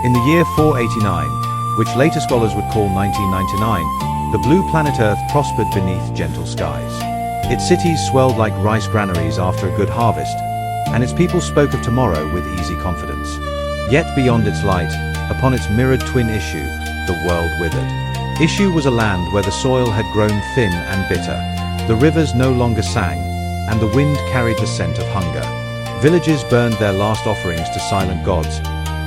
In the year 489, which later scholars would call 1999, the blue planet Earth prospered beneath gentle skies. Its cities swelled like rice granaries after a good harvest, and its people spoke of tomorrow with easy confidence. Yet beyond its light, upon its mirrored twin Ishu, the world withered. Ishu was a land where the soil had grown thin and bitter. The rivers no longer sang, and the wind carried the scent of hunger. Villages burned their last offerings to silent gods,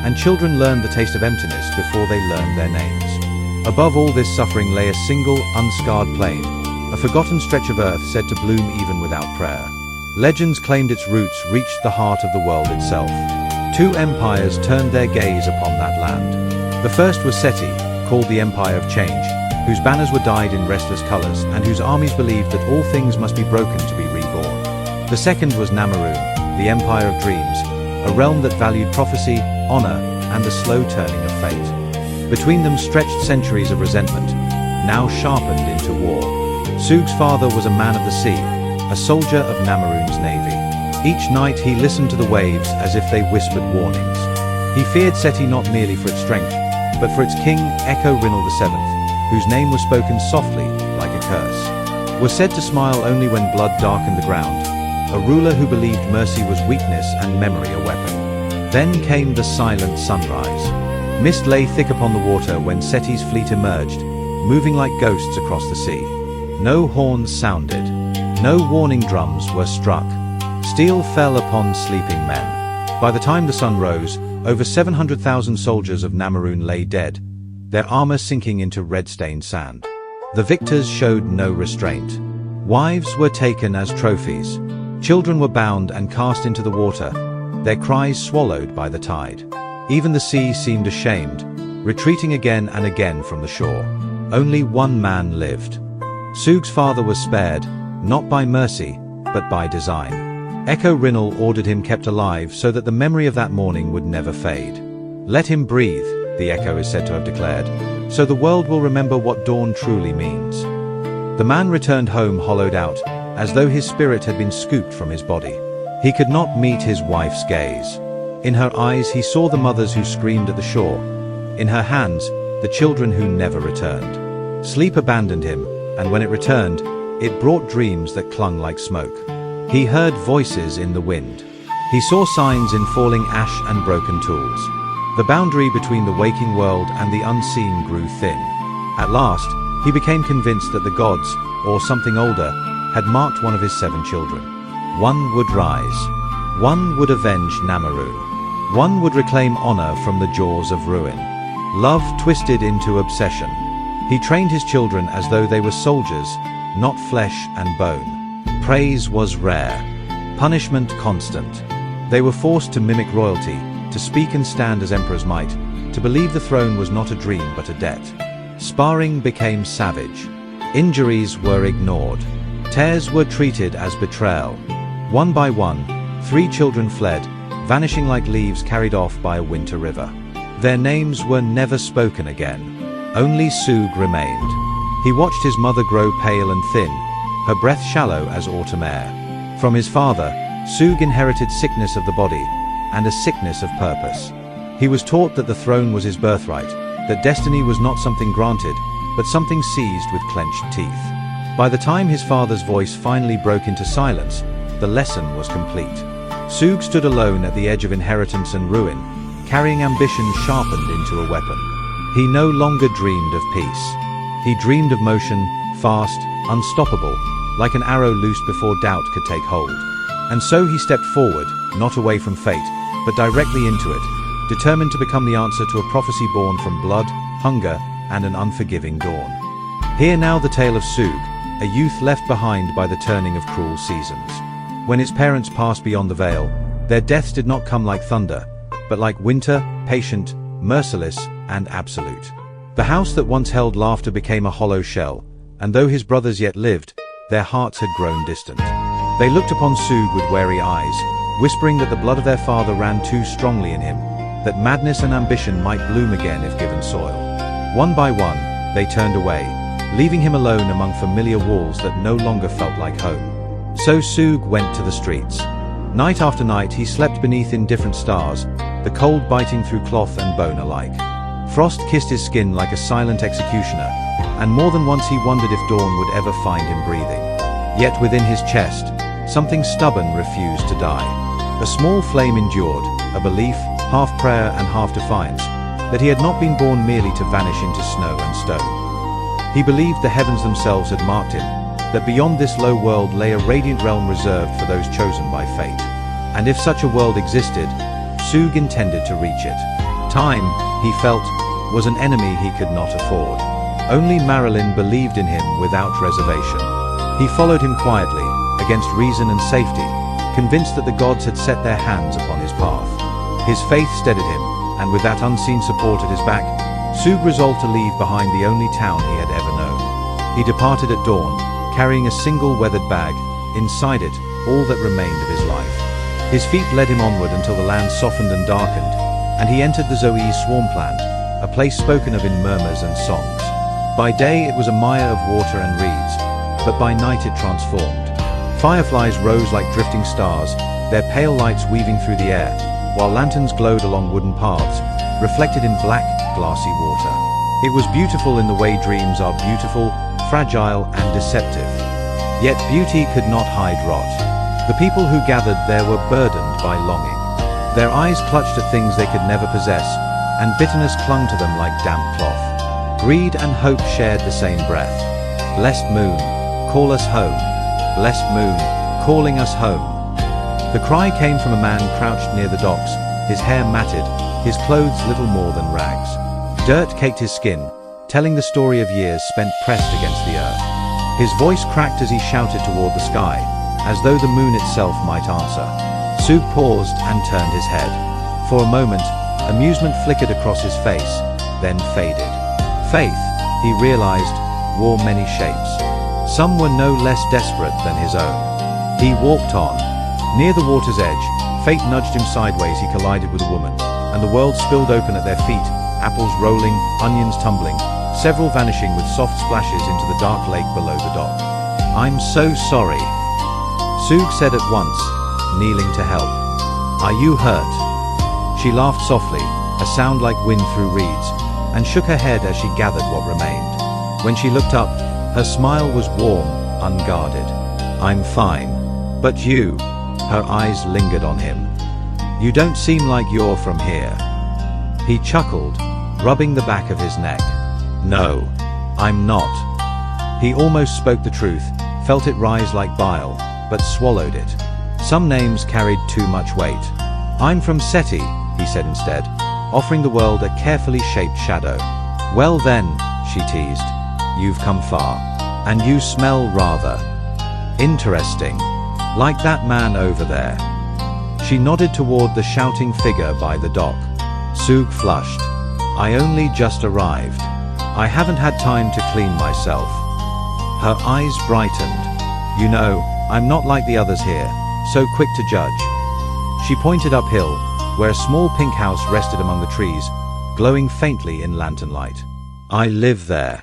and children learned the taste of emptiness before they learned their names. Above all this suffering lay a single, unscarred plain, a forgotten stretch of earth said to bloom even without prayer. Legends claimed its roots reached the heart of the world itself. Two empires turned their gaze upon that land. The first was Seti, called the Empire of Change, whose banners were dyed in restless colors and whose armies believed that all things must be broken to be reborn. The second was Marilyn, the Empire of Dreams, a realm that valued prophecy, honor, and the slow turning of fate. Between them stretched centuries of resentment, now sharpened into war. Sug's father was a man of the sea, a soldier of Namarun's navy. Each night he listened to the waves as if they whispered warnings. He feared Seti not merely for its strength, but for its king, Echo Rinal VII, whose name was spoken softly, like a curse. Was said to smile only when blood darkened the ground, a ruler who believed mercy was weakness and memory a weapon. Then came the silent sunrise. Mist lay thick upon the water when Seti's fleet emerged, moving like ghosts across the sea. No horns sounded. No warning drums were struck. Steel fell upon sleeping men. By the time the sun rose, over 700,000 soldiers of Namarun lay dead, their armor sinking into red-stained sand. The victors showed no restraint. Wives were taken as trophies. Children were bound and cast into the water, their cries swallowed by the tide. Even the sea seemed ashamed, retreating again and again from the shore. Only one man lived. Sug's father was spared, not by mercy, but by design. Echo Rinal ordered him kept alive so that the memory of that morning would never fade. Let him breathe, the Echo is said to have declared, so the world will remember what dawn truly means. The man returned home hollowed out, as though his spirit had been scooped from his body. He could not meet his wife's gaze. In her eyes he saw the mothers who screamed at the shore. In her hands, the children who never returned. Sleep abandoned him, and when it returned, it brought dreams that clung like smoke. He heard voices in the wind. He saw signs in falling ash and broken tools. The boundary between the waking world and the unseen grew thin. At last, he became convinced that the gods, or something older, had marked one of his 7 children. One would rise. One would avenge Namarun. One would reclaim honor from the jaws of ruin. Love twisted into obsession. He trained his children as though they were soldiers, not flesh and bone. Praise was rare, punishment constant. They were forced to mimic royalty, to speak and stand as emperors might, to believe the throne was not a dream but a debt. Sparring became savage. Injuries were ignored. Tears were treated as betrayal. One by one, 3 children fled, vanishing like leaves carried off by a winter river. Their names were never spoken again. Only Sug remained. He watched his mother grow pale and thin, her breath shallow as autumn air. From his father, Sug inherited sickness of the body, and a sickness of purpose. He was taught that the throne was his birthright, that destiny was not something granted, but something seized with clenched teeth. By the time his father's voice finally broke into silence, the lesson was complete. Sug stood alone at the edge of inheritance and ruin, carrying ambition sharpened into a weapon. He no longer dreamed of peace. He dreamed of motion, fast, unstoppable, like an arrow loosed before doubt could take hold. And so he stepped forward, not away from fate, but directly into it, determined to become the answer to a prophecy born from blood, hunger, and an unforgiving dawn. Hear now the tale of Sug, a youth left behind by the turning of cruel seasons. When his parents passed beyond the veil, their deaths did not come like thunder, but like winter, patient, merciless, and absolute. The house that once held laughter became a hollow shell, and though his brothers yet lived, their hearts had grown distant. They looked upon Sug with wary eyes, whispering that the blood of their father ran too strongly in him, that madness and ambition might bloom again if given soil. One by one, they turned away, leaving him alone among familiar walls that no longer felt like home. So Sug went to the streets. Night after night he slept beneath indifferent stars, the cold biting through cloth and bone alike. Frost kissed his skin like a silent executioner, and more than once he wondered if dawn would ever find him breathing. Yet within his chest, something stubborn refused to die. A small flame endured, a belief, half prayer and half defiance, that he had not been born merely to vanish into snow and stone. He believed the heavens themselves had marked him, that beyond this low world lay a radiant realm reserved for those chosen by fate. And if such a world existed, Sug intended to reach it. Time, he felt, was an enemy he could not afford. Only Marilyn believed in him without reservation. He followed him quietly, against reason and safety, convinced that the gods had set their hands upon his path. His faith steadied him, and with that unseen support at his back, Sug resolved to leave behind the only town he had ever known. He departed at dawn, carrying a single weathered bag, inside it, all that remained of his life. His feet led him onward until the land softened and darkened, and he entered the Zoe swampland, a place spoken of in murmurs and songs. By day it was a mire of water and reeds, but by night it transformed. Fireflies rose like drifting stars, their pale lights weaving through the air, while lanterns glowed along wooden paths, reflected in black, glassy water. It was beautiful in the way dreams are beautiful, fragile and deceptive. Yet beauty could not hide rot. The people who gathered there were burdened by longing. Their eyes clutched at things they could never possess, and bitterness clung to them like damp cloth. Greed and hope shared the same breath. Blessed moon, call us home. Blessed moon, calling us home. The cry came from a man crouched near the docks, his hair matted, his clothes little more than rags. Dirt caked his skin, telling the story of years spent pressed against the earth. His voice cracked as he shouted toward the sky, as though the moon itself might answer. Sug paused and turned his head. For a moment, amusement flickered across his face, then faded. Faith, he realized, wore many shapes. Some were no less desperate than his own. He walked on. Near the water's edge, fate nudged him sideways. He collided with a woman, and the world spilled open at their feet, apples rolling, onions tumbling, several vanishing with soft splashes into the dark lake below the dock. "I'm so sorry," Sug said at once, kneeling to help. "Are you hurt?" She laughed softly, a sound like wind through reeds, and shook her head as she gathered what remained. When she looked up, her smile was warm, unguarded. "I'm fine. But you?" Her eyes lingered on him. "You don't seem like you're from here." He chuckled, rubbing the back of his neck. "No, I'm not." He almost spoke the truth, felt it rise like bile, but swallowed it. Some names carried too much weight. "I'm from Seti," he said instead, offering the world a carefully shaped shadow. "Well then," she teased, "you've come far. And you smell rather interesting. Like that man over there." She nodded toward the shouting figure by the dock. Sug flushed. "I only just arrived. I haven't had time to clean myself." Her eyes brightened. "You know, I'm not like the others here, so quick to judge." She pointed uphill, where a small pink house rested among the trees, glowing faintly in lantern light. "I live there."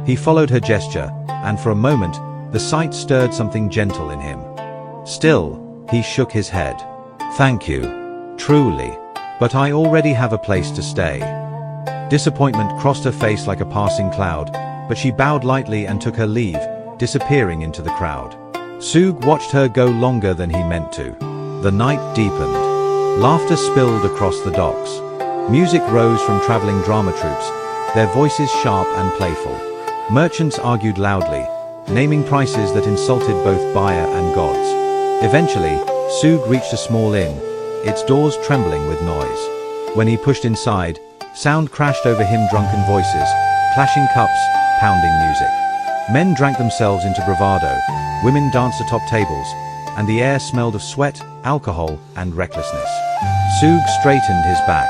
He followed her gesture, and for a moment, the sight stirred something gentle in him. Still, he shook his head. "Thank you. Truly. But I already have a place to stay." Disappointment crossed her face like a passing cloud, but she bowed lightly and took her leave, disappearing into the crowd. Sug watched her go longer than he meant to. The night deepened. Laughter spilled across the docks. Music rose from traveling drama troupes, their voices sharp and playful. Merchants argued loudly, naming prices that insulted both buyer and gods. Eventually, Sug reached a small inn, its doors trembling with noise. When he pushed inside, sound crashed over him, drunken voices, clashing cups, pounding music. Men drank themselves into bravado, women danced atop tables, and the air smelled of sweat, alcohol, and recklessness. Sug straightened his back.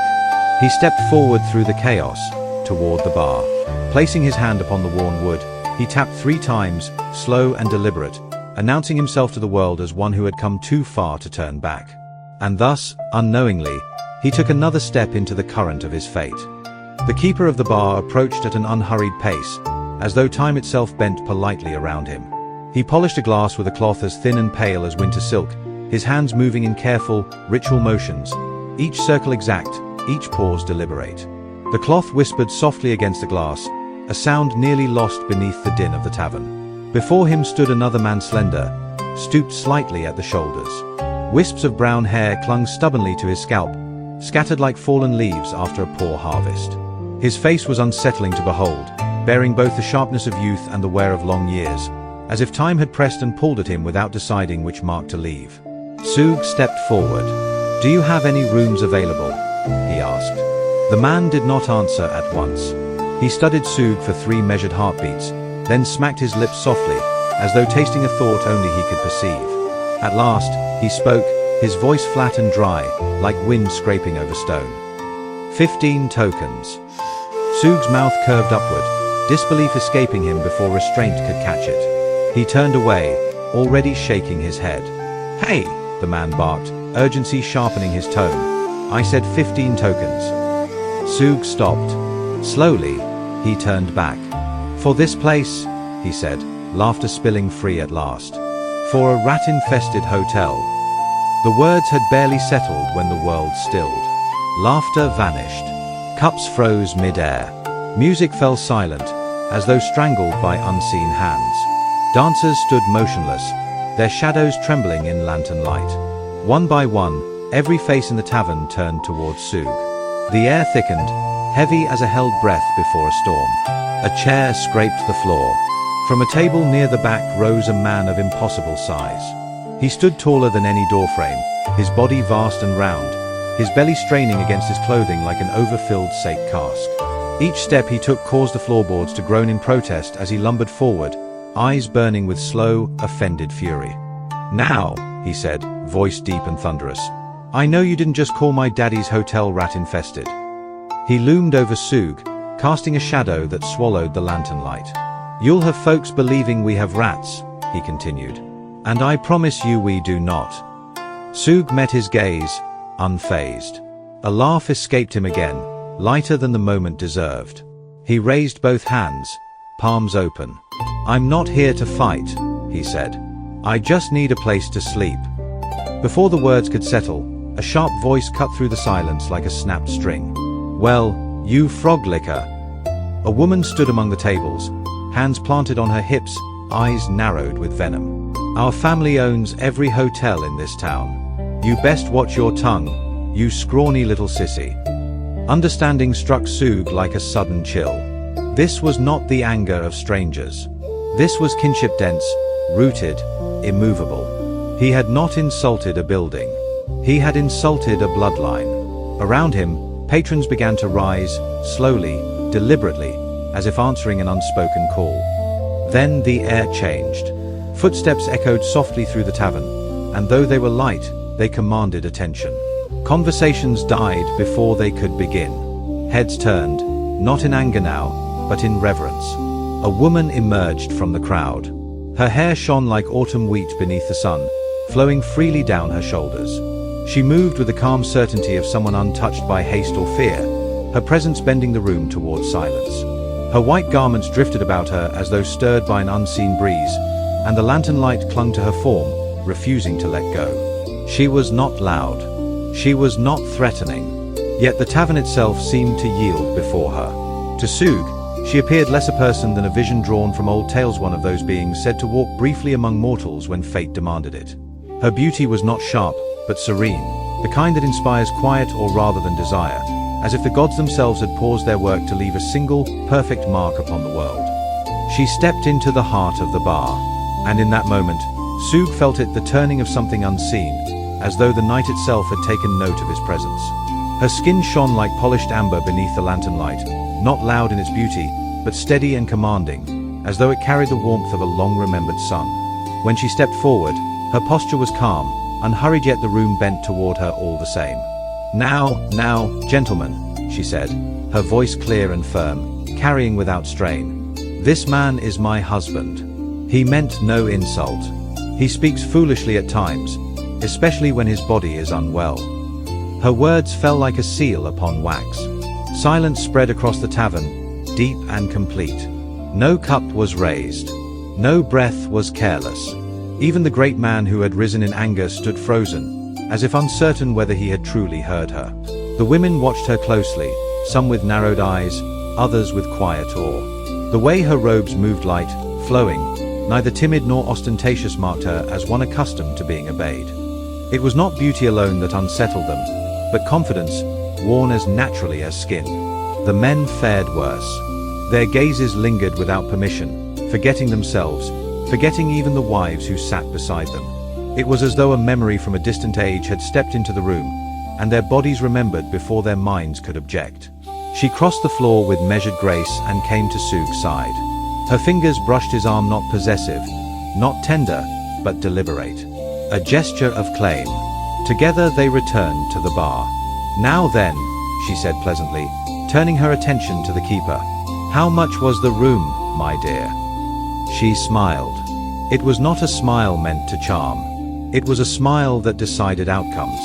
He stepped forward through the chaos, toward the bar. Placing his hand upon the worn wood, he tapped 3 times, slow and deliberate, announcing himself to the world as one who had come too far to turn back. And thus, unknowingly, he took another step into the current of his fate. The keeper of the bar approached at an unhurried pace, as though time itself bent politely around him. He polished a glass with a cloth as thin and pale as winter silk, his hands moving in careful, ritual motions, each circle exact, each pause deliberate. The cloth whispered softly against the glass, a sound nearly lost beneath the din of the tavern. Before him stood another man, slender, stooped slightly at the shoulders. Wisps of brown hair clung stubbornly to his scalp, scattered like fallen leaves after a poor harvest. His face was unsettling to behold, bearing both the sharpness of youth and the wear of long years, as if time had pressed and pulled at him without deciding which mark to leave. Sug stepped forward. "Do you have any rooms available?" he asked. The man did not answer at once. He studied Sug for 3 measured heartbeats, then smacked his lips softly, as though tasting a thought only he could perceive. At last, he spoke, his voice flat and dry, like wind scraping over stone. 15 tokens. Sug's mouth curved upward, disbelief escaping him before restraint could catch it. He turned away, already shaking his head. "Hey!" the man barked, urgency sharpening his tone. "I said 15 tokens." Sug stopped. Slowly, he turned back. "For this place," he said, laughter spilling free at last. "For a rat-infested hotel." The words had barely settled when the world stilled. Laughter vanished. Cups froze mid-air. Music fell silent, as though strangled by unseen hands. Dancers stood motionless, their shadows trembling in lantern light. One by one, every face in the tavern turned towards Sug. The air thickened, heavy as a held breath before a storm. A chair scraped the floor. From a table near the back rose a man of impossible size. He stood taller than any doorframe, his body vast and round, his belly straining against his clothing like an overfilled sake cask. Each step he took caused the floorboards to groan in protest as he lumbered forward, eyes burning with slow, offended fury. "Now," he said, voice deep and thunderous, "I know you didn't just call my daddy's hotel rat-infested." He loomed over Sug, casting a shadow that swallowed the lantern light. "You'll have folks believing we have rats," he continued. "And I promise you we do not." Sug met his gaze, unfazed. A laugh escaped him again, lighter than the moment deserved. He raised both hands, palms open. "I'm not here to fight," he said. "I just need a place to sleep." Before the words could settle, a sharp voice cut through the silence like a snapped string. "Well, you frog licker." A woman stood among the tables, hands planted on her hips, eyes narrowed with venom. "Our family owns every hotel in this town. You best watch your tongue, you scrawny little sissy." Understanding struck Sug like a sudden chill. This was not the anger of strangers. This was kinship dense, rooted, immovable. He had not insulted a building. He had insulted a bloodline. Around him, patrons began to rise, slowly, deliberately, as if answering an unspoken call. Then the air changed. Footsteps echoed softly through the tavern, and though they were light, they commanded attention. Conversations died before they could begin. Heads turned, not in anger now, but in reverence. A woman emerged from the crowd. Her hair shone like autumn wheat beneath the sun, flowing freely down her shoulders. She moved with the calm certainty of someone untouched by haste or fear, her presence bending the room towards silence. Her white garments drifted about her as though stirred by an unseen breeze, and the lantern light clung to her form, refusing to let go. She was not loud. She was not threatening. Yet the tavern itself seemed to yield before her. To Sug, she appeared less a person than a vision drawn from old tales, one of those beings said to walk briefly among mortals when fate demanded it. Her beauty was not sharp, but serene, the kind that inspires quiet or rather than desire, as if the gods themselves had paused their work to leave a single, perfect mark upon the world. She stepped into the heart of the bar, and in that moment, Sug felt it, the turning of something unseen, as though the night itself had taken note of his presence. Her skin shone like polished amber beneath the lantern light, not loud in its beauty, but steady and commanding, as though it carried the warmth of a long-remembered sun. When she stepped forward, her posture was calm, unhurried, yet the room bent toward her all the same. Now, gentlemen," she said, her voice clear and firm, carrying without strain. "This man is my husband. He meant no insult. He speaks foolishly at times, especially when his body is unwell." Her words fell like a seal upon wax. Silence spread across the tavern, deep and complete. No cup was raised. No breath was careless. Even the great man who had risen in anger stood frozen, as if uncertain whether he had truly heard her. The women watched her closely, some with narrowed eyes, others with quiet awe. The way her robes moved light, flowing, neither timid nor ostentatious, marked her as one accustomed to being obeyed. It was not beauty alone that unsettled them, but confidence, worn as naturally as skin. The men fared worse. Their gazes lingered without permission, forgetting themselves, forgetting even the wives who sat beside them. It was as though a memory from a distant age had stepped into the room, and their bodies remembered before their minds could object. She crossed the floor with measured grace and came to Sug's side. Her fingers brushed his arm, not possessive, not tender, but deliberate. A gesture of claim. Together they returned to the bar. "Now then," she said pleasantly, turning her attention to the keeper. "How much was the room, my dear?" She smiled. It was not a smile meant to charm. It was a smile that decided outcomes.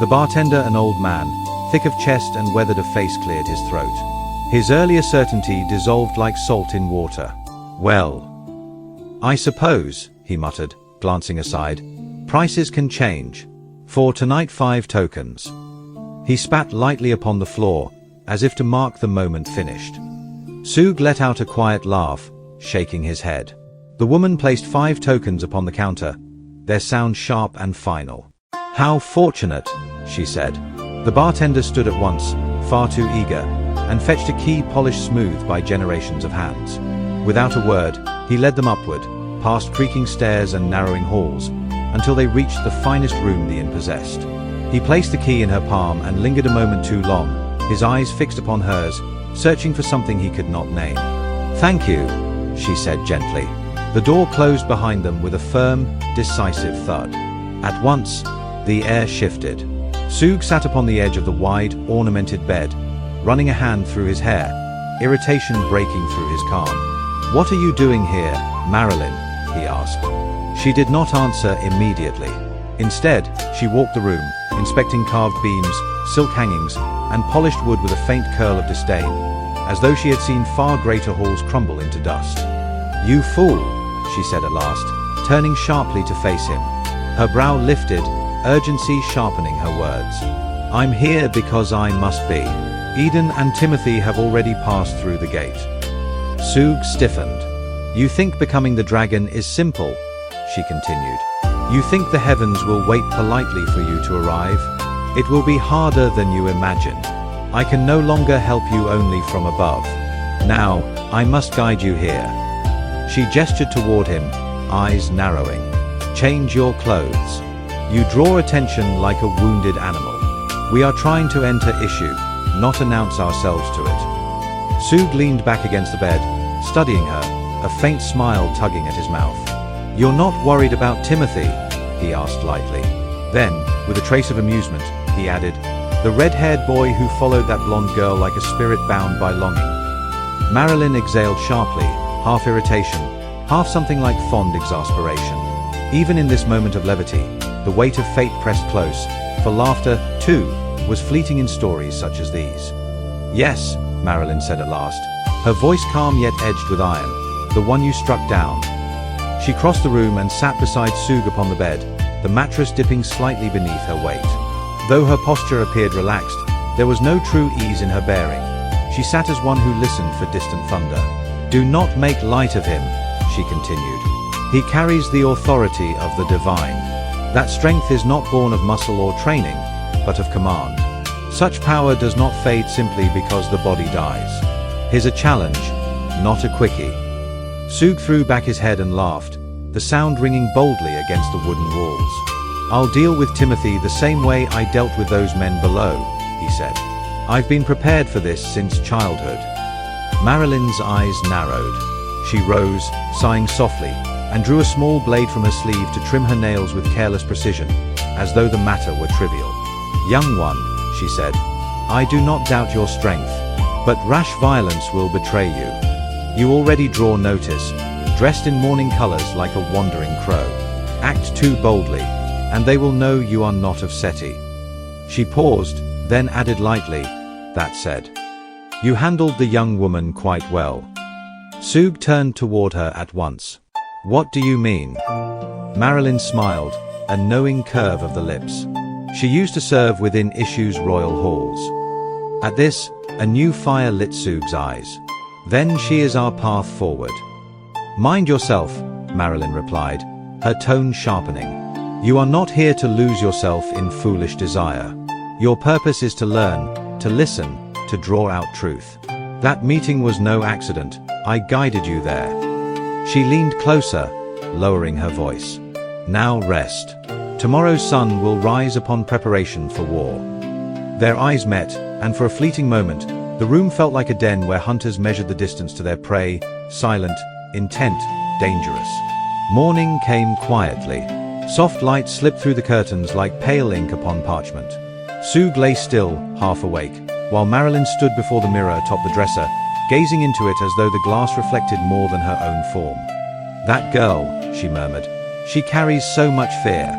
The bartender, an old man, thick of chest and weathered of face, cleared his throat. His earlier certainty dissolved like salt in water. "Well, I suppose," he muttered, glancing aside, "prices can change. For tonight 5 tokens." He spat lightly upon the floor, as if to mark the moment finished. Sug let out a quiet laugh, shaking his head. The woman placed 5 tokens upon the counter, their sound sharp and final. "How fortunate," she said. The bartender stood at once, far too eager, and fetched a key polished smooth by generations of hands. Without a word, he led them upward, past creaking stairs and narrowing halls, until they reached the finest room the inn possessed. He placed the key in her palm and lingered a moment too long, his eyes fixed upon hers, searching for something he could not name. "Thank you," she said gently. The door closed behind them with a firm, decisive thud. At once, the air shifted. Sug sat upon the edge of the wide, ornamented bed, running a hand through his hair, irritation breaking through his calm. "What are you doing here, Marilyn?" he asked. She did not answer immediately. Instead, she walked the room, inspecting carved beams, silk hangings, and polished wood with a faint curl of disdain, as though she had seen far greater halls crumble into dust. "You fool," she said at last, turning sharply to face him. Her brow lifted, urgency sharpening her words. "I'm here because I must be. Eden and Timothy have already passed through the gate." Sug stiffened. "You think becoming the dragon is simple," she continued. "You think the heavens will wait politely for you to arrive? It will be harder than you imagine. I can no longer help you only from above. Now, I must guide you here." She gestured toward him, eyes narrowing. "Change your clothes. You draw attention like a wounded animal. We are trying to enter Ishu, not announce ourselves to it." Sug leaned back against the bed, studying her, a faint smile tugging at his mouth. "You're not worried about Timothy?" he asked lightly. Then, with a trace of amusement, he added, "The red-haired boy who followed that blonde girl like a spirit bound by longing." Marilyn exhaled sharply, half irritation, half something like fond exasperation. Even in this moment of levity, the weight of fate pressed close, for laughter, too, was fleeting in stories such as these. "Yes," Marilyn said at last, her voice calm yet edged with iron, "the one you struck down." She crossed the room and sat beside Sug upon the bed, the mattress dipping slightly beneath her weight. Though her posture appeared relaxed, there was no true ease in her bearing. She sat as one who listened for distant thunder. "Do not make light of him," she continued. "He carries the authority of the divine. That strength is not born of muscle or training, but of command. Such power does not fade simply because the body dies. He's a challenge, not a quickie." Sug threw back his head and laughed, the sound ringing boldly against the wooden walls. "I'll deal with Timothy the same way I dealt with those men below," he said. "I've been prepared for this since childhood." Marilyn's eyes narrowed. She rose, sighing softly, and drew a small blade from her sleeve to trim her nails with careless precision, as though the matter were trivial. "Young one," she said, "I do not doubt your strength, but rash violence will betray you. You already draw notice, dressed in mourning colors like a wandering crow. Act too boldly, and they will know you are not of Seti." She paused, then added lightly, "That said, you handled the young woman quite well." Sug turned toward her at once. "What do you mean?" Marilyn smiled, a knowing curve of the lips. She used to serve within Ishu's royal halls. At this, a new fire lit Sug's eyes. Then she is our path forward. Mind yourself, Marilyn replied, her tone sharpening. You are not here to lose yourself in foolish desire. Your purpose is to learn, to listen, to draw out truth. That meeting was no accident. I guided you there. She leaned closer, lowering her voice. Now rest. Tomorrow's sun will rise upon preparation for war. Their eyes met, and for a fleeting moment, the room felt like a den where hunters measured the distance to their prey, silent, intent, dangerous. Morning came quietly. Soft light slipped through the curtains like pale ink upon parchment. Sug lay still, half awake, while Marilyn stood before the mirror atop the dresser, gazing into it as though the glass reflected more than her own form. That girl, she murmured. She carries so much fear.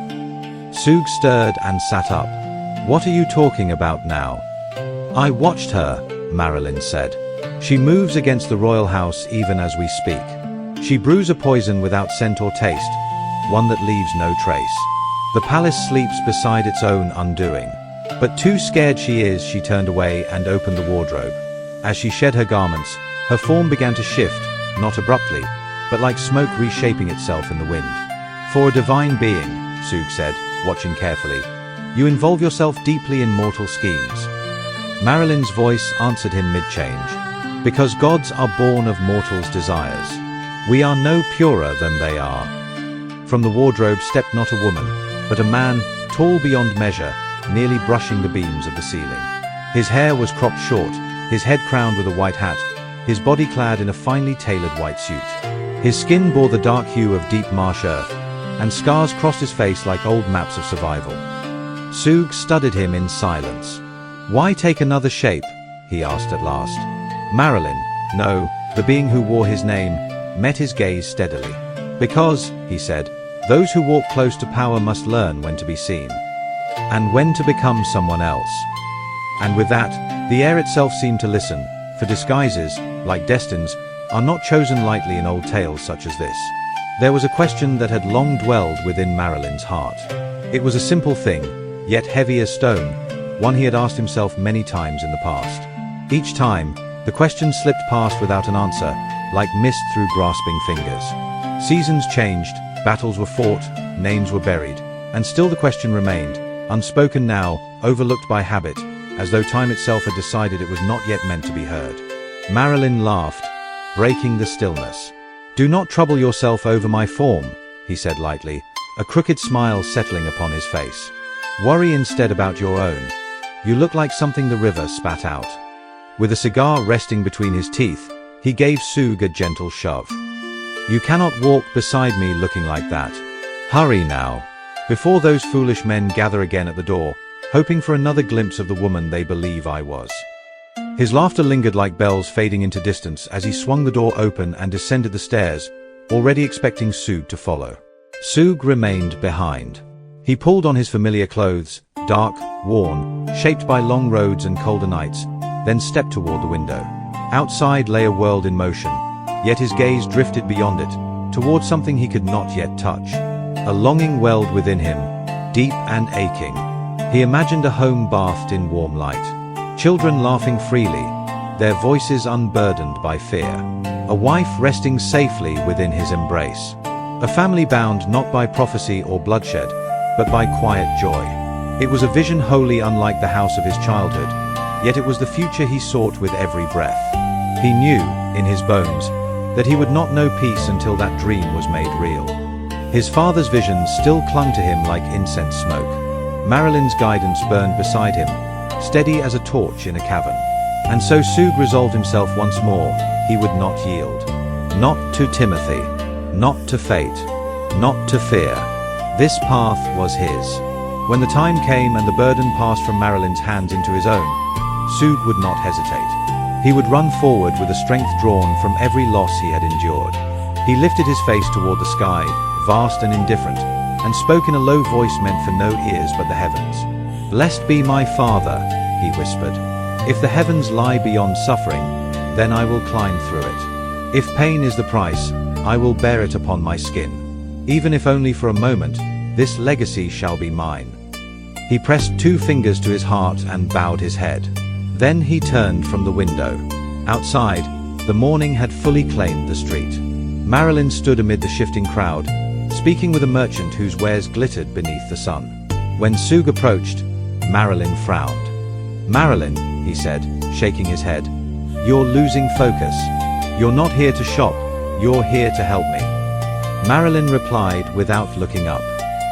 Sug stirred and sat up. What are you talking about now? I watched her, Marilyn said. She moves against the royal house even as we speak. She brews a poison without scent or taste, one that leaves no trace. The palace sleeps beside its own undoing. But too scared she is, she turned away and opened the wardrobe. As she shed her garments, her form began to shift, not abruptly, but like smoke reshaping itself in the wind. For a divine being, Sug said, watching carefully, you involve yourself deeply in mortal schemes. Marilyn's voice answered him mid-change. Because gods are born of mortals' desires. We are no purer than they are. From the wardrobe stepped not a woman, but a man, tall beyond measure, nearly brushing the beams of the ceiling. His hair was cropped short, his head crowned with a white hat, his body clad in a finely tailored white suit. His skin bore the dark hue of deep marsh earth, and scars crossed his face like old maps of survival. Sug studied him in silence. Why take another shape? He asked at last. Marilyn, no, the being who wore his name, met his gaze steadily. Because, he said, those who walk close to power must learn when to be seen, and when to become someone else. And with that, the air itself seemed to listen, for disguises, like destines, are not chosen lightly in old tales such as this. There was a question that had long dwelled within Marilyn's heart. It was a simple thing, yet heavy as stone, one he had asked himself many times in the past. Each time, the question slipped past without an answer, like mist through grasping fingers. Seasons changed, battles were fought, names were buried, and still the question remained, unspoken now, overlooked by habit, as though time itself had decided it was not yet meant to be heard. Marilyn laughed, breaking the stillness. Do not trouble yourself over my form, he said lightly, a crooked smile settling upon his face. Worry instead about your own. You look like something the river spat out. With a cigar resting between his teeth, he gave Sug a gentle shove. You cannot walk beside me looking like that. Hurry now, before those foolish men gather again at the door, hoping for another glimpse of the woman they believe I was. His laughter lingered like bells fading into distance as he swung the door open and descended the stairs, already expecting Sug to follow. Sug remained behind. He pulled on his familiar clothes, dark, worn, shaped by long roads and colder nights, then stepped toward the window. Outside lay a world in motion, yet his gaze drifted beyond it, toward something he could not yet touch. A longing welled within him, deep and aching. He imagined a home bathed in warm light. Children laughing freely, their voices unburdened by fear. A wife resting safely within his embrace. A family bound not by prophecy or bloodshed, but by quiet joy. It was a vision wholly unlike the house of his childhood, yet it was the future he sought with every breath. He knew, in his bones, that he would not know peace until that dream was made real. His father's visions still clung to him like incense smoke. Marilyn's guidance burned beside him, steady as a torch in a cavern. And so Sug resolved himself once more, he would not yield. Not to Timothy, not to fate, not to fear. This path was his. When the time came and the burden passed from Marilyn's hands into his own, Sug would not hesitate. He would run forward with a strength drawn from every loss he had endured. He lifted his face toward the sky, vast and indifferent, and spoke in a low voice meant for no ears but the heavens. Blessed be my father, he whispered. If the heavens lie beyond suffering, then I will climb through it. If pain is the price, I will bear it upon my skin. Even if only for a moment, this legacy shall be mine. He pressed 2 fingers to his heart and bowed his head. Then he turned from the window. Outside, the morning had fully claimed the street. Marilyn stood amid the shifting crowd, speaking with a merchant whose wares glittered beneath the sun. When Sug approached, Marilyn frowned. "Marilyn," he said, shaking his head, "you're losing focus. You're not here to shop, you're here to help me." Marilyn replied without looking up.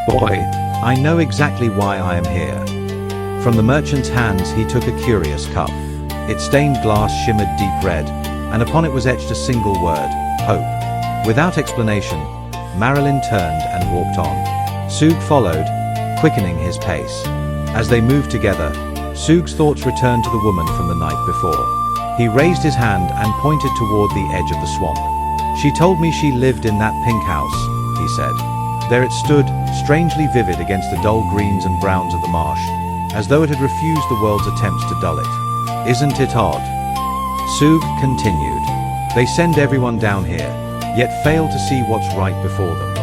"Boy, I know exactly why I am here." From the merchant's hands he took a curious cup. Its stained glass shimmered deep red, and upon it was etched a single word, hope. Without explanation, Marilyn turned and walked on. Sug followed, quickening his pace. As they moved together, Sug's thoughts returned to the woman from the night before. He raised his hand and pointed toward the edge of the swamp. "She told me she lived in that pink house," he said. There it stood, strangely vivid against the dull greens and browns of the marsh, as though it had refused the world's attempts to dull it. "Isn't it odd?" Sug continued. "They send everyone down here, yet fail to see what's right before them."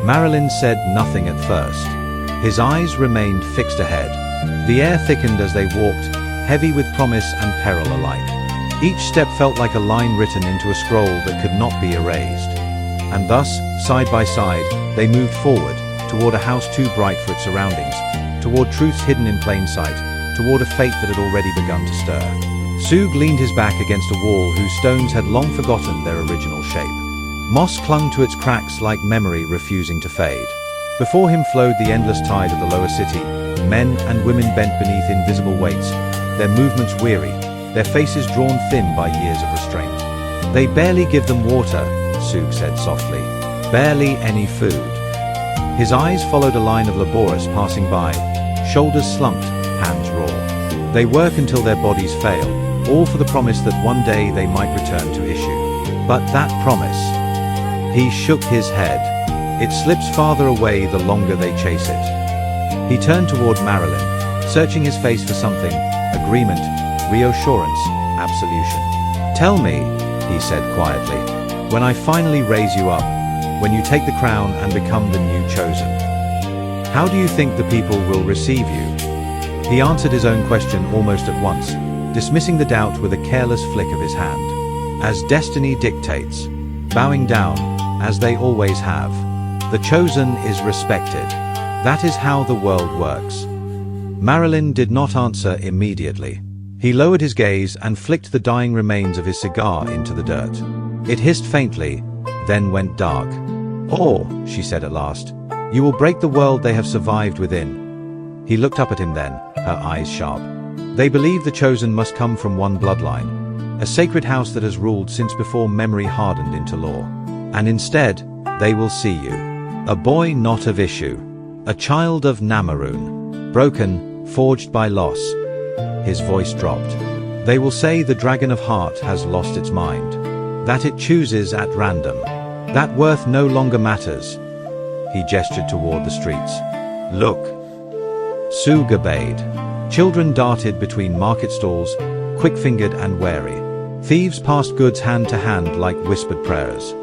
Marilyn said nothing at first. His eyes remained fixed ahead. The air thickened as they walked, heavy with promise and peril alike. Each step felt like a line written into a scroll that could not be erased. And thus, side by side, they moved forward, toward a house too bright for its surroundings, toward truths hidden in plain sight, toward a fate that had already begun to stir. Sug leaned his back against a wall whose stones had long forgotten their original shape. Moss clung to its cracks like memory refusing to fade. Before him flowed the endless tide of the lower city, men and women bent beneath invisible weights, their movements weary, their faces drawn thin by years of restraint. "They barely give them water," Sug said softly. "Barely any food." His eyes followed a line of laborers passing by, shoulders slumped, hands raw. They work until their bodies fail, all for the promise that one day they might return to Ishu. But that promise... He shook his head. It slips farther away the longer they chase it. He turned toward Marilyn, searching his face for something, agreement, reassurance, absolution. "Tell me," he said quietly, "when I finally raise you up, when you take the crown and become the new chosen, how do you think the people will receive you?" He answered his own question almost at once, dismissing the doubt with a careless flick of his hand. "As destiny dictates, bowing down, as they always have. The chosen is respected. That is how the world works." Marilyn did not answer immediately. He lowered his gaze and flicked the dying remains of his cigar into the dirt. It hissed faintly, then went dark. "Oh," she said at last, "you will break the world they have survived within." He looked up at him then, her eyes sharp. "They believe the chosen must come from one bloodline, a sacred house that has ruled since before memory hardened into law. And instead, they will see you. A boy not of Ishu, a child of Namaroon, broken, forged by loss." His voice dropped. "They will say the dragon of heart has lost its mind, that it chooses at random, that worth no longer matters." He gestured toward the streets. "Look." Sug obeyed. Children darted between market stalls, quick-fingered and wary. Thieves passed goods hand to hand like whispered prayers.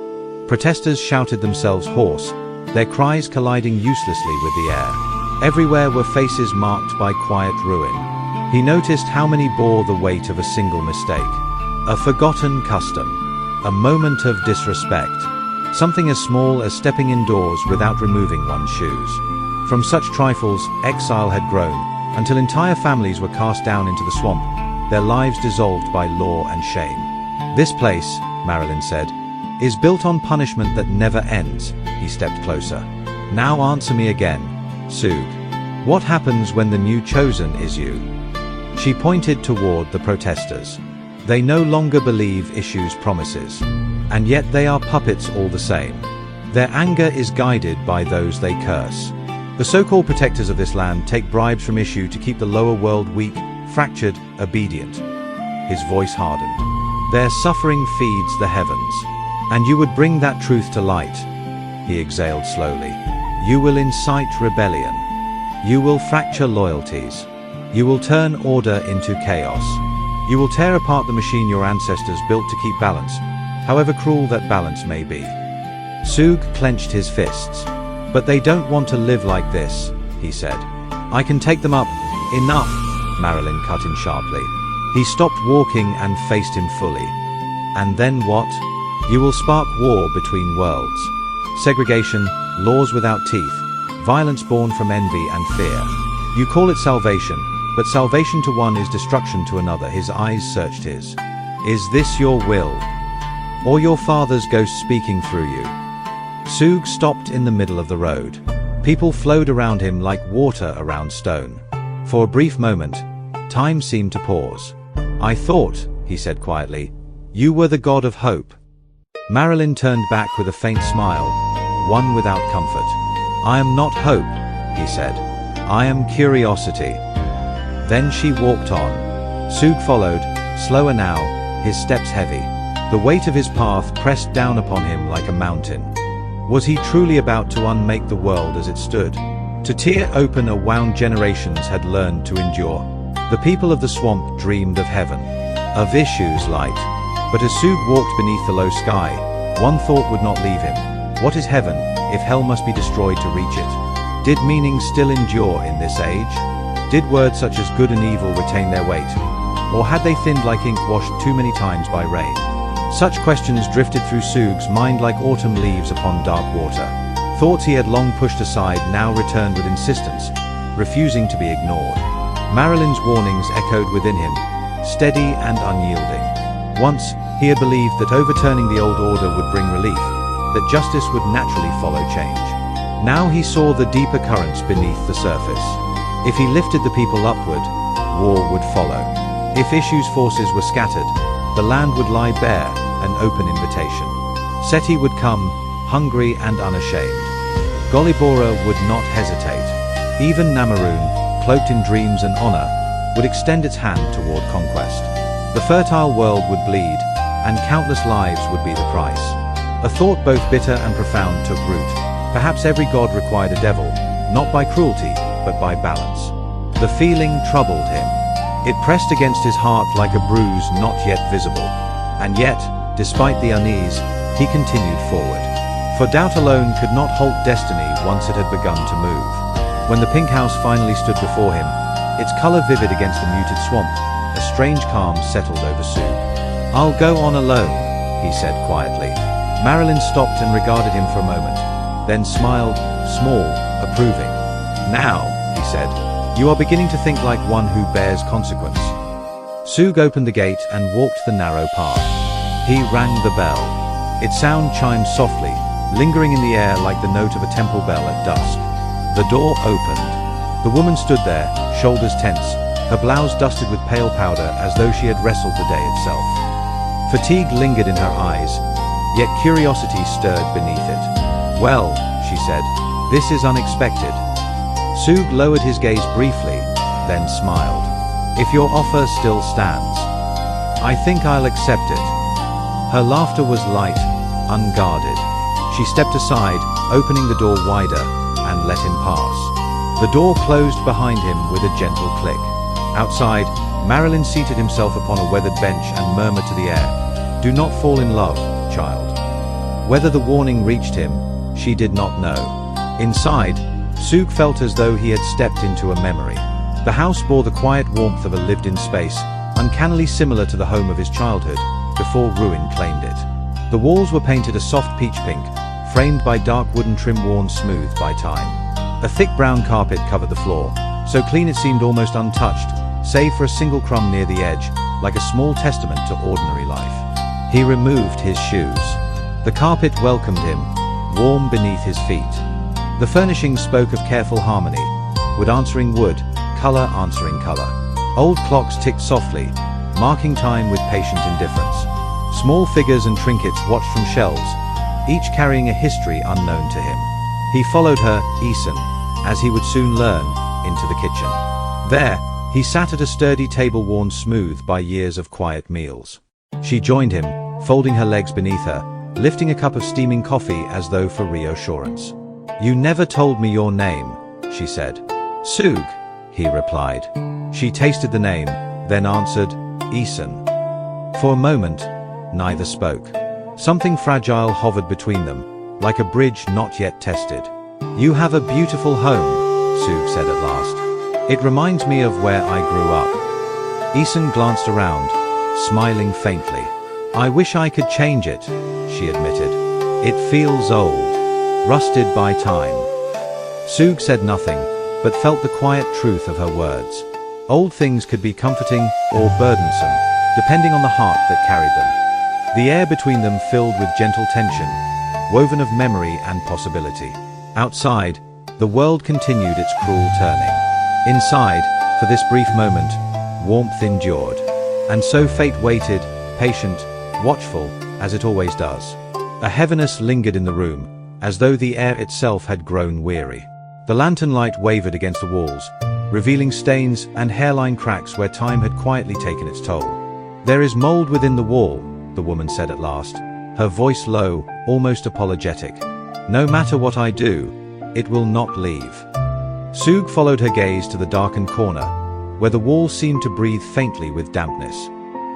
Protesters shouted themselves hoarse, their cries colliding uselessly with the air. Everywhere were faces marked by quiet ruin. He noticed how many bore the weight of a single mistake. A forgotten custom. A moment of disrespect. Something as small as stepping indoors without removing one's shoes. From such trifles, exile had grown, until entire families were cast down into the swamp, their lives dissolved by law and shame. "This place," Marilyn said, "is built on punishment that never ends." He stepped closer. "Now answer me again, Sug. What happens when the new chosen is you?" She pointed toward the protesters. They no longer believe Ishu's promises, and yet they are puppets all the same. Their anger is guided by those they curse. The so-called protectors of this land take bribes from Ishu to keep the lower world weak, fractured, obedient. His voice hardened. "Their suffering feeds the heavens. And you would bring that truth to light." He exhaled slowly. "You will incite rebellion. You will fracture loyalties. You will turn order into chaos. You will tear apart the machine your ancestors built to keep balance, however cruel that balance may be." Sug clenched his fists. "But they don't want to live like this," he said. I can take them up. Enough, Marilyn cut in sharply. He stopped walking and faced him fully. And then what? You will spark war between worlds. Segregation, laws without teeth, violence born from envy and fear. You call it salvation, but salvation to one is destruction to another. His eyes searched his. Is this your will? Or your father's ghost speaking through you? Sug stopped in the middle of the road. People flowed around him like water around stone. For a brief moment, time seemed to pause. I thought, he said quietly, you were the god of hope. Marilyn turned back with a faint smile, one without comfort. I am not hope, he said. I am curiosity. Then she walked on. Sug followed, slower now, his steps heavy. The weight of his path pressed down upon him like a mountain. Was he truly about to unmake the world as it stood? To tear open a wound generations had learned to endure. The people of the swamp dreamed of heaven, of Ishu's light. But as Sug walked beneath the low sky, one thought would not leave him. What is heaven, if hell must be destroyed to reach it? Did meaning still endure in this age? Did words such as good and evil retain their weight? Or had they thinned like ink washed too many times by rain? Such questions drifted through Sug's mind like autumn leaves upon dark water. Thoughts he had long pushed aside now returned with insistence, refusing to be ignored. Marilyn's warnings echoed within him, steady and unyielding. Once, he had believed that overturning the old order would bring relief, that justice would naturally follow change. Now he saw the deeper currents beneath the surface. If he lifted the people upward, war would follow. If Ishu's forces were scattered, the land would lie bare, an open invitation. Seti would come, hungry and unashamed. Golibora would not hesitate. Even Namaroon, cloaked in dreams and honor, would extend its hand toward conquest. The fertile world would bleed, and countless lives would be the price. A thought both bitter and profound took root. Perhaps every god required a devil, not by cruelty, but by balance. The feeling troubled him. It pressed against his heart like a bruise not yet visible. And yet, despite the unease, he continued forward. For doubt alone could not halt destiny once it had begun to move. When the pink house finally stood before him, its color vivid against the muted swamp, a strange calm settled over Sug. I'll go on alone, he said quietly. Marilyn stopped and regarded him for a moment, then smiled, small, approving. Now, he said, you are beginning to think like one who bears consequence. Sug opened the gate and walked the narrow path. He rang the bell. Its sound chimed softly, lingering in the air like the note of a temple bell at dusk. The door opened. The woman stood there, shoulders tense, her blouse dusted with pale powder as though she had wrestled the day itself. Fatigue lingered in her eyes, yet curiosity stirred beneath it. Well, she said, this is unexpected. Sug lowered his gaze briefly, then smiled. If your offer still stands, I think I'll accept it. Her laughter was light, unguarded. She stepped aside, opening the door wider, and let him pass. The door closed behind him with a gentle click. Outside, Marilyn seated himself upon a weathered bench and murmured to the air, do not fall in love, child. Whether the warning reached him, she did not know. Inside, Sug felt as though he had stepped into a memory. The house bore the quiet warmth of a lived-in space, uncannily similar to the home of his childhood, before ruin claimed it. The walls were painted a soft peach pink, framed by dark wooden trim worn smooth by time. A thick brown carpet covered the floor, so clean it seemed almost untouched, save for a single crumb near the edge, like a small testament to ordinary life. He removed his shoes. The carpet welcomed him, warm beneath his feet. The furnishings spoke of careful harmony, wood answering wood, color answering color. Old clocks ticked softly, marking time with patient indifference. Small figures and trinkets watched from shelves, each carrying a history unknown to him. He followed her, Isun, as he would soon learn, into the kitchen. There, he sat at a sturdy table worn smooth by years of quiet meals. She joined him, folding her legs beneath her, lifting a cup of steaming coffee as though for reassurance. You never told me your name, she said. Sug, he replied. She tasted the name, then answered, Isun. For a moment, neither spoke. Something fragile hovered between them, like a bridge not yet tested. You have a beautiful home, Sug said at last. It reminds me of where I grew up. Ishu glanced around, smiling faintly. I wish I could change it, she admitted. It feels old, rusted by time. Sug said nothing, but felt the quiet truth of her words. Old things could be comforting or burdensome, depending on the heart that carried them. The air between them filled with gentle tension, woven of memory and possibility. Outside, the world continued its cruel turning. Inside, for this brief moment, warmth endured. And so fate waited, patient, watchful, as it always does. A heaviness lingered in the room, as though the air itself had grown weary. The lantern light wavered against the walls, revealing stains and hairline cracks where time had quietly taken its toll. There is mold within the wall, the woman said at last, her voice low, almost apologetic. No matter what I do, it will not leave. Sug followed her gaze to the darkened corner, where the wall seemed to breathe faintly with dampness.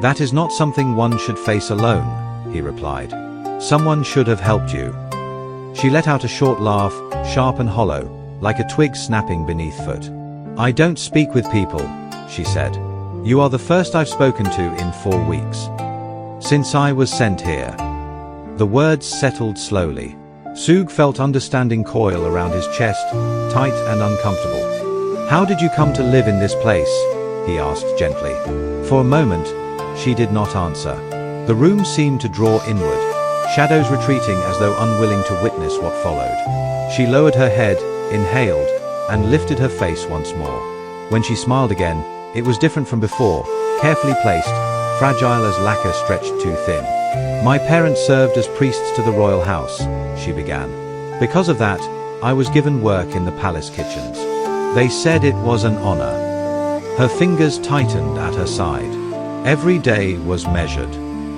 That is not something one should face alone, he replied. Someone should have helped you. She let out a short laugh, sharp and hollow, like a twig snapping beneath foot. I don't speak with people, she said. You are the first I've spoken to in 4 weeks. Since I was sent here. The words settled slowly. Sug felt understanding coil around his chest, tight and uncomfortable. How did you come to live in this place? He asked gently. For a moment, she did not answer. The room seemed to draw inward, shadows retreating as though unwilling to witness what followed. She lowered her head, inhaled, and lifted her face once more. When she smiled again, it was different from before, carefully placed, fragile as lacquer stretched too thin. My parents served as priests to the royal house, she began. Because of that, I was given work in the palace kitchens. They said it was an honor. Her fingers tightened at her side. Every day was measured.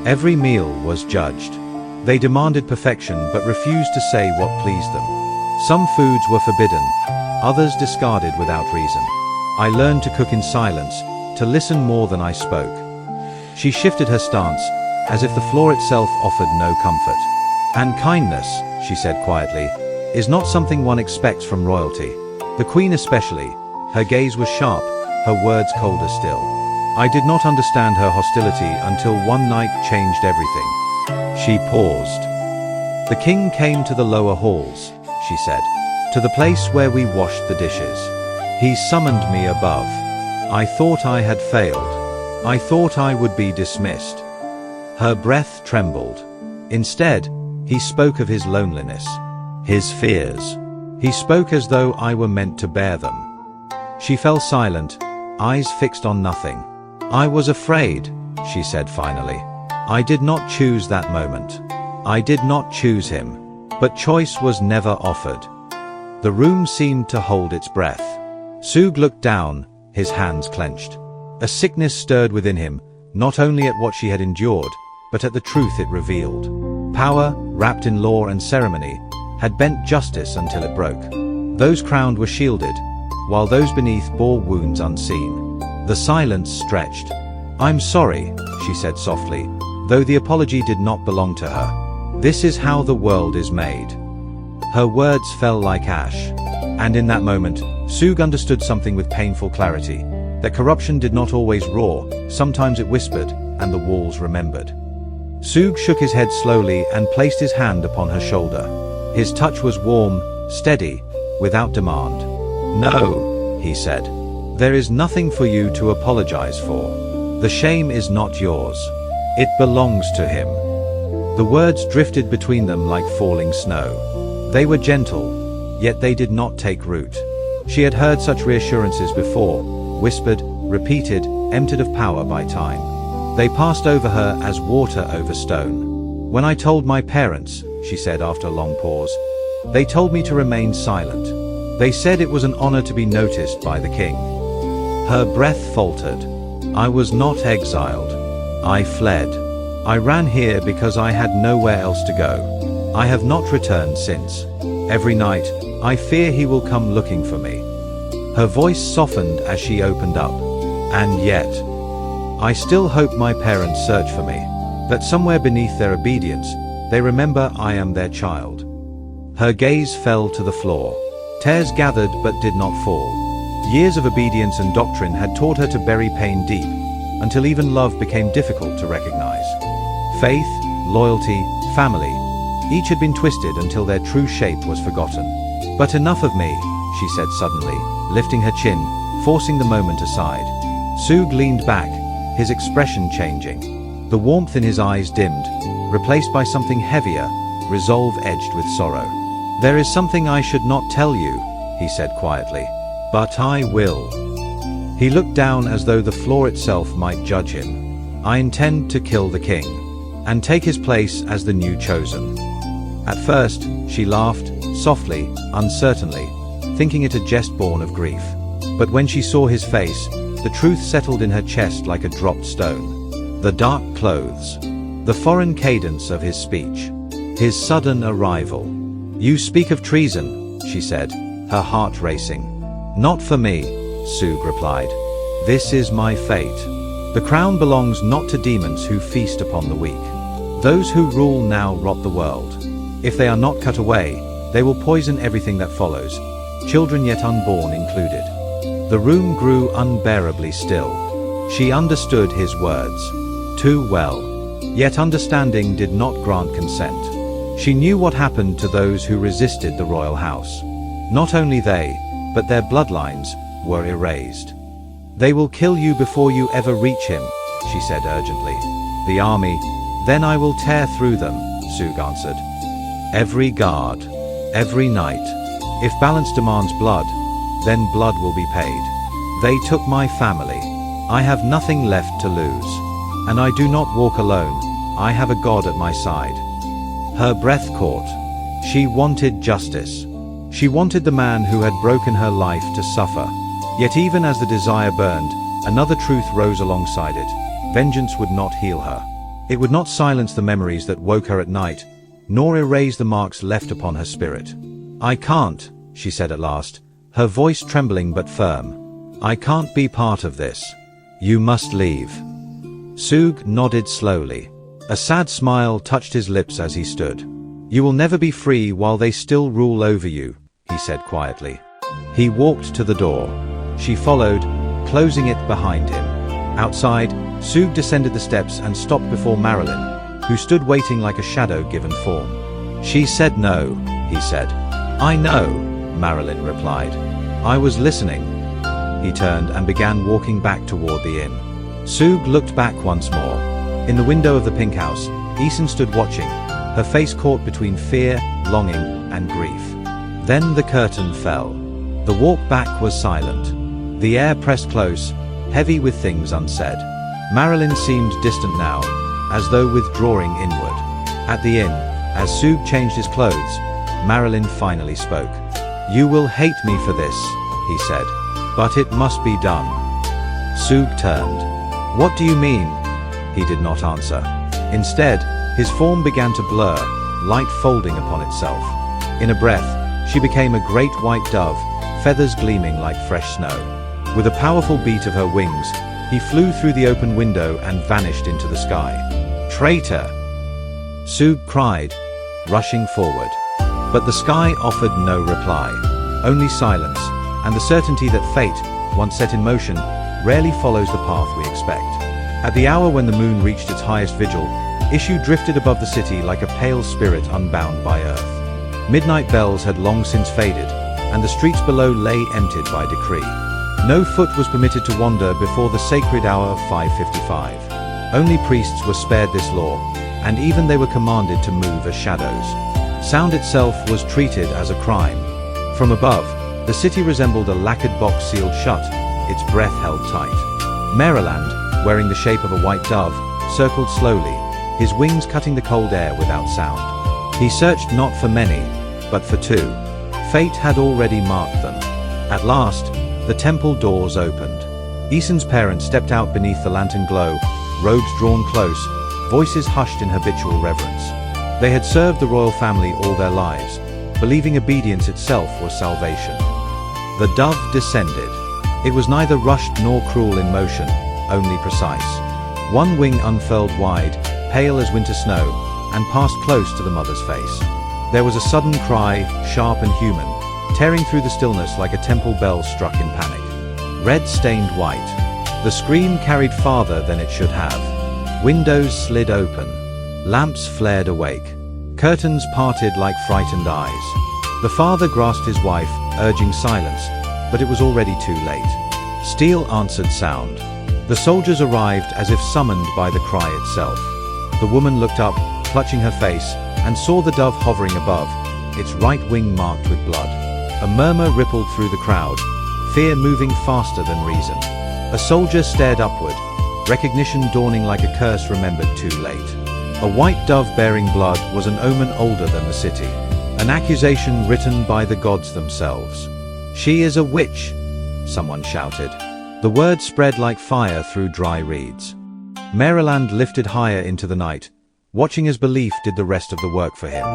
Every meal was judged. They demanded perfection but refused to say what pleased them. Some foods were forbidden, others discarded without reason. I learned to cook in silence, to listen more than I spoke. She shifted her stance, as if the floor itself offered no comfort. And kindness, she said quietly, is not something one expects from royalty. The queen especially. Her gaze was sharp, her words colder still. I did not understand her hostility until one night changed everything. She paused. The king came to the lower halls, she said, to the place where we washed the dishes. He summoned me above. I thought I had failed. I thought I would be dismissed. Her breath trembled. Instead, he spoke of his loneliness, his fears. He spoke as though I were meant to bear them. She fell silent, eyes fixed on nothing. I was afraid, she said finally. I did not choose that moment. I did not choose him. But choice was never offered. The room seemed to hold its breath. Sug looked down, his hands clenched. A sickness stirred within him, not only at what she had endured, but at the truth it revealed. Power, wrapped in law and ceremony, had bent justice until it broke. Those crowned were shielded, while those beneath bore wounds unseen. The silence stretched. I'm sorry, she said softly, though the apology did not belong to her. This is how the world is made. Her words fell like ash. And in that moment, Sug understood something with painful clarity. That corruption did not always roar, sometimes it whispered, and the walls remembered. Sug shook his head slowly and placed his hand upon her shoulder. His touch was warm, steady, without demand. No, he said. There is nothing for you to apologize for. The shame is not yours. It belongs to him. The words drifted between them like falling snow. They were gentle, yet they did not take root. She had heard such reassurances before, whispered, repeated, emptied of power by time. They passed over her as water over stone. When I told my parents, she said after a long pause, they told me to remain silent. They said it was an honor to be noticed by the king. Her breath faltered. I was not exiled. I fled. I ran here because I had nowhere else to go. I have not returned since. Every night, I fear he will come looking for me. Her voice softened as she opened up. And yet, I still hope my parents search for me, that somewhere beneath their obedience, they remember I am their child. Her gaze fell to the floor. Tears gathered but did not fall. Years of obedience and doctrine had taught her to bury pain deep, until even love became difficult to recognize. Faith, loyalty, family, each had been twisted until their true shape was forgotten. "But enough of me," she said suddenly, lifting her chin, forcing the moment aside. Sug leaned back, his expression changing. The warmth in his eyes dimmed, replaced by something heavier, resolve edged with sorrow. "There is something I should not tell you," he said quietly. "But I will." He looked down as though the floor itself might judge him. "I intend to kill the king, and take his place as the new chosen." At first, she laughed, softly, uncertainly, thinking it a jest born of grief. But when she saw his face, the truth settled in her chest like a dropped stone. The dark clothes, the foreign cadence of his speech, his sudden arrival. "You speak of treason," she said, her heart racing. "Not for me," Sug replied. "This is my fate. The crown belongs not to demons who feast upon the weak. Those who rule now rot the world. If they are not cut away, they will poison everything that follows, children yet unborn included." The room grew unbearably still. She understood his words too well. Yet understanding did not grant consent. She knew what happened to those who resisted the royal house. Not only they, but their bloodlines, were erased. "They will kill you before you ever reach him," she said urgently. "The army, then I will tear through them," Sug answered. "Every guard, every knight. If balance demands blood, then blood will be paid. They took my family. I have nothing left to lose. And I do not walk alone, I have a God at my side." Her breath caught. She wanted justice. She wanted the man who had broken her life to suffer. Yet even as the desire burned, another truth rose alongside it. Vengeance would not heal her. It would not silence the memories that woke her at night, nor erase the marks left upon her spirit. "I can't," she said at last, her voice trembling but firm. "I can't be part of this. You must leave." Sug nodded slowly. A sad smile touched his lips as he stood. "You will never be free while they still rule over you," he said quietly. He walked to the door. She followed, closing it behind him. Outside, Sug descended the steps and stopped before Marilyn, who stood waiting like a shadow given form. "She said no," he said. "I know," Marilyn replied. "I was listening." He turned and began walking back toward the inn. Sug looked back once more. In the window of the pink house, Ishu stood watching, her face caught between fear, longing, and grief. Then the curtain fell. The walk back was silent. The air pressed close, heavy with things unsaid. Marilyn seemed distant now, as though withdrawing inward. At the inn, as Sug changed his clothes, Marilyn finally spoke. "You will hate me for this," he said, "but it must be done." Sug turned. "What do you mean?" He did not answer. Instead, his form began to blur, light folding upon itself. In a breath, she became a great white dove, feathers gleaming like fresh snow. With a powerful beat of her wings, he flew through the open window and vanished into the sky. "Traitor!" Sug cried, rushing forward. But the sky offered no reply, only silence, and the certainty that fate, once set in motion, rarely follows the path we expect. At the hour when the moon reached its highest vigil, Ishu drifted above the city like a pale spirit unbound by earth. Midnight bells had long since faded, and the streets below lay emptied by decree. No foot was permitted to wander before the sacred hour of 5:55. Only priests were spared this law, and even they were commanded to move as shadows. Sound itself was treated as a crime. From above, the city resembled a lacquered box sealed shut, its breath held tight. Maryland, wearing the shape of a white dove, circled slowly, his wings cutting the cold air without sound. He searched not for many, but for two. Fate had already marked them. At last, the temple doors opened. Ishu's parents stepped out beneath the lantern glow, robes drawn close, voices hushed in habitual reverence. They had served the royal family all their lives, believing obedience itself was salvation. The dove descended. It was neither rushed nor cruel in motion, only precise. One wing unfurled wide, pale as winter snow, and passed close to the mother's face. There was a sudden cry, sharp and human, tearing through the stillness like a temple bell struck in panic. red stained white. The scream carried farther than it should have. Windows slid open. Lamps flared awake. Curtains parted like frightened eyes. The father grasped his wife, urging silence, but it was already too late. Steel answered sound. The soldiers arrived as if summoned by the cry itself. The woman looked up, clutching her face, and saw the dove hovering above, its right wing marked with blood. A murmur rippled through the crowd, fear moving faster than reason. A soldier stared upward, recognition dawning like a curse remembered too late. A white dove bearing blood was an omen older than the city, an accusation written by the gods themselves. "She is a witch," someone shouted. The word spread like fire through dry reeds. Maryland lifted higher into the night, watching as belief did the rest of the work for him.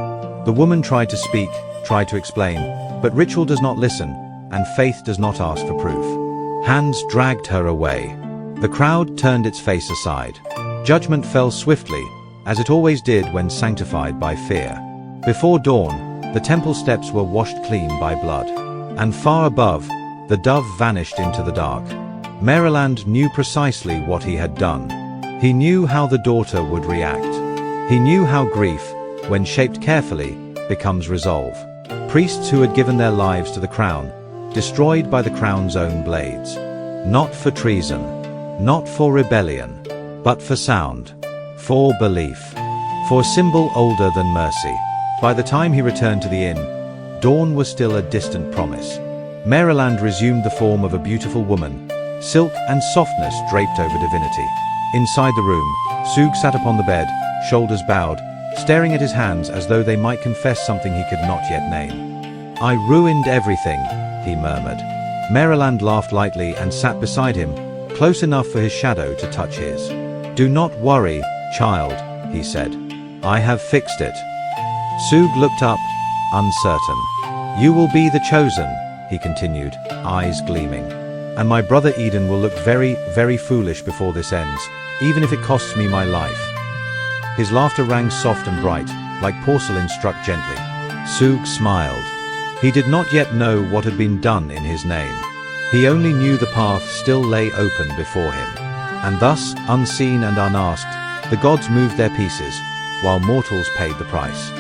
The woman tried to speak, tried to explain, but ritual does not listen, and faith does not ask for proof. Hands dragged her away. The crowd turned its face aside. Judgment fell swiftly, as it always did when sanctified by fear. Before dawn, the temple steps were washed clean by blood. And far above, the dove vanished into the dark. Maryland knew precisely what he had done. He knew how the daughter would react. He knew how grief, when shaped carefully, becomes resolve. Priests who had given their lives to the crown, destroyed by the crown's own blades. Not for treason, not for rebellion, but for sound, for belief, for a symbol older than mercy. By the time he returned to the inn, dawn was still a distant promise. Maryland resumed the form of a beautiful woman, silk and softness draped over divinity. Inside the room, Sug sat upon the bed, shoulders bowed, staring at his hands as though they might confess something he could not yet name. "I ruined everything," he murmured. Maryland laughed lightly and sat beside him, close enough for his shadow to touch his. "Do not worry, child," he said. "I have fixed it." Sug looked up, uncertain. "You will be the chosen," he continued, eyes gleaming. "And my brother Eden will look very, very foolish before this ends, even if it costs me my life." His laughter rang soft and bright, like porcelain struck gently. Sug smiled. He did not yet know what had been done in his name. He only knew the path still lay open before him. And thus, unseen and unasked, the gods moved their pieces, while mortals paid the price.